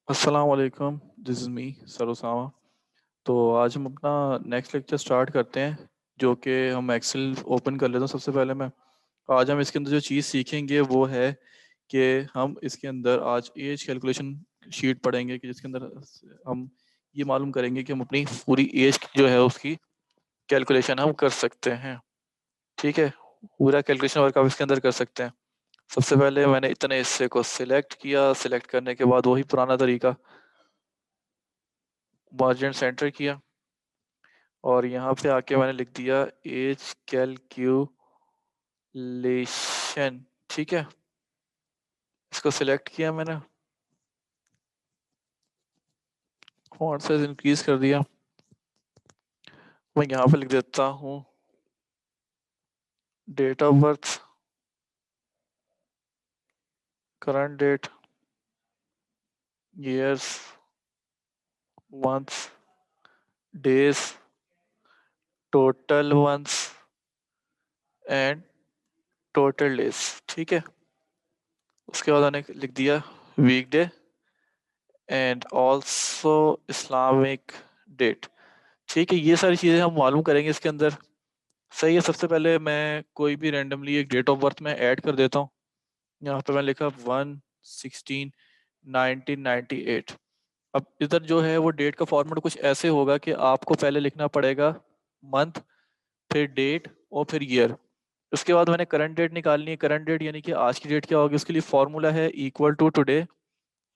अस्सलाम वालेकुम, this is me सरोसावा। तो आज हम अपना नेक्स्ट लेक्चर स्टार्ट करते हैं, जो कि हम एक्सेल ओपन कर लेते हैं। सबसे पहले मैं आज हम इसके अंदर जो चीज़ सीखेंगे वो है कि हम इसके अंदर आज एज कैलकुलेशन शीट पढ़ेंगे, कि जिसके अंदर हम ये मालूम करेंगे कि हम अपनी पूरी एज जो है उसकी कैलकुलेशन हम कर सकते हैं। ठीक है, पूरा कैलकुलेशन वर्क आप इसके अंदर कर सकते हैं। सबसे पहले मैंने इतने हिस्से को सिलेक्ट किया, सिलेक्ट करने के बाद वही पुराना तरीका, मार्जिन सेंटर किया और यहाँ पे आके मैंने लिख दिया एज कैलकुलेशन। ठीक है, इसको सिलेक्ट किया मैंने, फॉन्ट साइज इंक्रीज कर दिया। मैं यहाँ पे लिख देता हूँ date of birth, current date, years, months, days, total months and total days. ठीक है, उसके बाद मैंने लिख दिया weekday and also Islamic date. ठीक है, ये सारी चीज़ें हम मालूम करेंगे इसके अंदर। सही है, सबसे पहले मैं कोई भी रैंडमली एक डेट ऑफ बर्थ में ऐड कर देता हूँ। यहाँ पे मैं लिखा 1/16/1998। अब इधर जो है वो डेट का फॉर्मेट कुछ ऐसे होगा कि आपको पहले लिखना पड़ेगा मंथ, फिर डेट और फिर ईयर। उसके बाद मैंने करंट डेट निकालनी है। करंट डेट यानी कि आज की डेट क्या होगी, उसके लिए फॉर्मूला है equal to today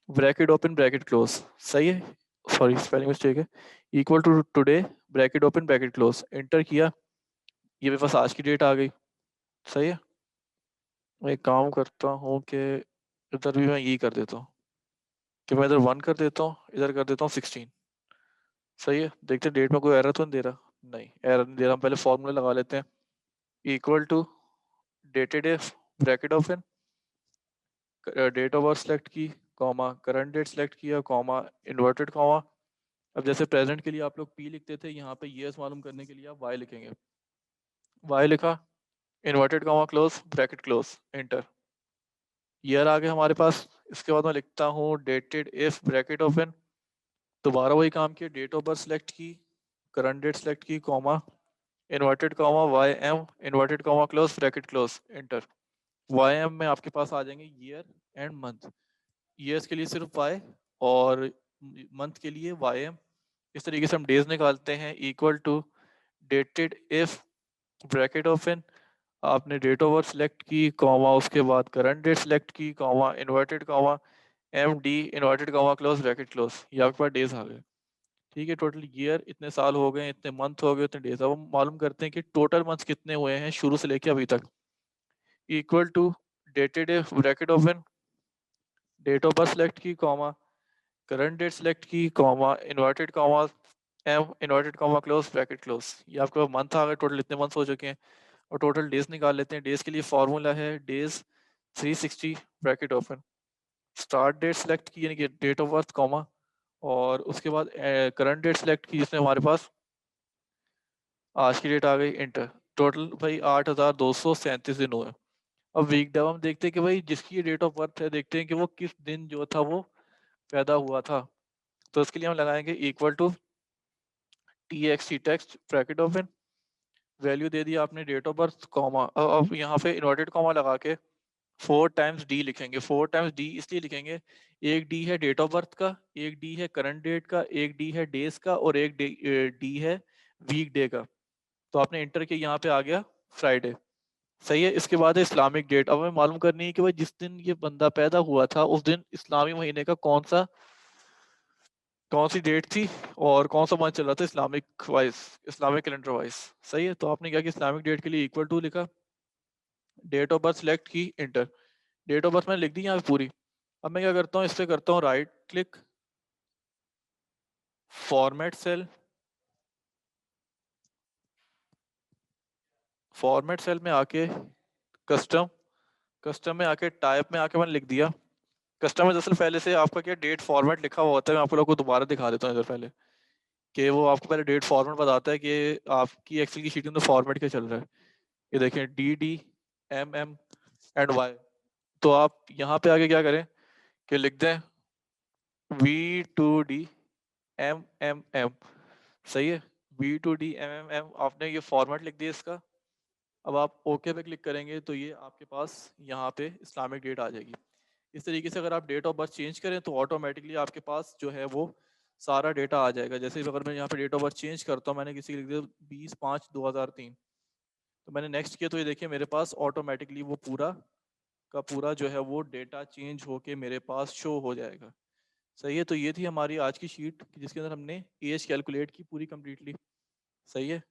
bracket open bracket close. सही है, सॉरी स्पेलिंग मिस्टेक है। Equal to today bracket open bracket close, enter किया, ये मेरे पास आज की डेट आ गई। सही है, मैं एक काम करता हूँ कि इधर भी मैं यही कर देता हूँ कि मैं इधर 1 कर देता हूँ, इधर कर देता हूँ 16। सही है, देखते डेट में कोई एरर तो नहीं दे रहा। नहीं, एरर नहीं दे रहा। हम पहले फॉर्मूला लगा लेते हैं। Equal to dated F bracket open, date of birth select की, कॉमा करंट डेट सेलेक्ट किया, कॉमा इन्वर्टेड कॉमा। अब जैसे प्रेजेंट के लिए आप लोग पी लिखते थे, यहाँ पे ईयर्स मालूम करने के लिए आप वाई लिखेंगे। वाई लिखा, inverted comma close bracket close, enter. Year आ गए हमारे पास। इसके बाद मैं लिखता हूँ डेटेड इफ ब्रैकेट ओपन, दोबारा वही काम किया, डेट ऑफ बर्थ सेलेक्ट की, करंट डेट सेलेक्ट की, comma inverted comma Y M, inverted comma close bracket close, enter. Y M में आपके पास आ जाएंगे ईयर एंड मंथ। ईयर्स के लिए सिर्फ वाई और मंथ के लिए वाई एम। इस तरीके से हम डेज निकालते हैं। Equal to dated if bracket open, आपने डेट ऑफ बर्थ सेलेक्ट की, कॉमा उसके बाद करंट डेट सेलेक्ट की, comma inverted comma M D, inverted comma close bracket close, ये आपके पास डेज आ गए। ठीक है, टोटल ईयर इतने साल हो गए, इतने मंथ हो गए, इतने डेज। अब हम मालूम करते हैं कि टोटल मंथ्स कितने हुए हैं शुरू से लेके अभी तक। Equal to dated bracket open, date of birth select की, कॉमा करंट डेट सेलेक्ट की, comma inverted comma M, inverted comma close bracket close, ये आपके पास मंथ आ गए। टोटल इतने मंथ्स हो चुके हैं। और टोटल डेज निकाल लेते हैं। डेज के लिए फॉर्मूला है days 360 bracket open, start date select की यानी कि डेट ऑफ बर्थ, कॉमा और उसके बाद करंट डेट सेलेक्ट की जिसमें हमारे पास आज की डेट आ गई, इंटर। टोटल भाई 8,237 दिन हुए। अब वीक डे हम देखते हैं कि भाई जिसकी ये डेट ऑफ बर्थ है, देखते हैं कि वो किस दिन जो था वो पैदा हुआ था। तो इसके लिए हम लगाएंगे equal to T X T text bracket open, value दे दिया आपने डेट ऑफ बर्थ, कॉमा। अब यहाँ पे इन्वर्टेड कॉमा लगा के 4 टाइम्स डी लिखेंगे। 4 टाइम्स डी इसलिए लिखेंगे, एक डी है डेट ऑफ बर्थ का, एक डी है करंट डेट का, एक डी है डेज का और एक डी है वीक डे का। तो आपने इंटर किया, यहाँ पे आ गया फ्राइडे। सही है, इसके बाद है इस्लामिक डेट। अब हमें मालूम करनी है कि भाई जिस दिन ये बंदा पैदा हुआ था उस दिन इस्लामी महीने का कौन सी डेट थी और कौन सा मंथ चल रहा था Islamic wise, Islamic calendar wise. सही है, तो आपने क्या कि इस्लामिक डेट के लिए इक्वल टू लिखा, डेट ऑफ बर्थ सेलेक्ट की, इंटर। डेट ऑफ बर्थ मैंने लिख दी यहाँ पे पूरी। अब मैं क्या करता हूँ, इस पे करता हूँ right click, format cell, format cell में आके कस्टम, कस्टम में आके टाइप में आके मैंने लिख दिया कस्टम में। दरअसल पहले से आपका क्या डेट फॉर्मेट लिखा हुआ होता है। मैं आप लोगों को दोबारा दिखा देता हूँ इधर पहले, कि वो आपको पहले डेट फॉर्मेट बताता है कि आपकी एक्सेल की शीट में फॉर्मेट क्या चल रहा है। ये देखें D D M M and Y. तो आप यहाँ पे आके क्या करें कि लिख दें V2D MMM, सही है। V2D MMM, आपने ये फॉर्मेट लिख दिया इसका। अब आप ओके पे क्लिक करेंगे तो ये आपके पास यहाँ पे इस्लामिक डेट आ जाएगी। इस तरीके से अगर आप डेट ऑफ बर्थ चेंज करें तो ऑटोमेटिकली आपके पास जो है वो सारा डेटा आ जाएगा। जैसे अगर मैं यहाँ पे डेट ऑफ बर्थ चेंज करता हूँ, मैंने किसी की लिख दिया 20/5/2003, तो मैंने नेक्स्ट किया तो ये देखिए मेरे पास ऑटोमेटिकली वो पूरा का पूरा जो है वो डेटा चेंज होके मेरे पास शो हो जाएगा। सही है। तो ये थी हमारी आज की शीट जिसके अंदर हमने एज कैलकुलेट की पूरी कम्प्लीटली। सही है।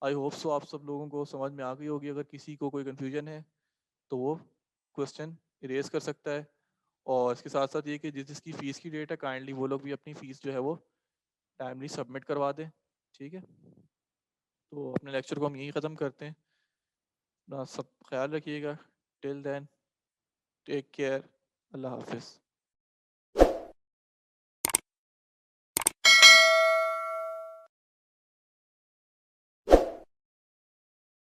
आई होप सो आप सब लोगों को समझ में आ गई होगी। अगर किसी को कोई कन्फ्यूजन है तो वो क्वेश्चन इरेज कर सकता है। और इसके साथ साथ ये कि जिसकी फ़ीस की डेट है काइंडली वो लोग भी अपनी फ़ीस जो है वो टाइमली सबमिट करवा दें। ठीक है। तो अपने लेक्चर को हम यहीं ख़त्म करते हैं। अपना सब ख्याल रखिएगा। Till then take care. अल्लाह हाफिज़।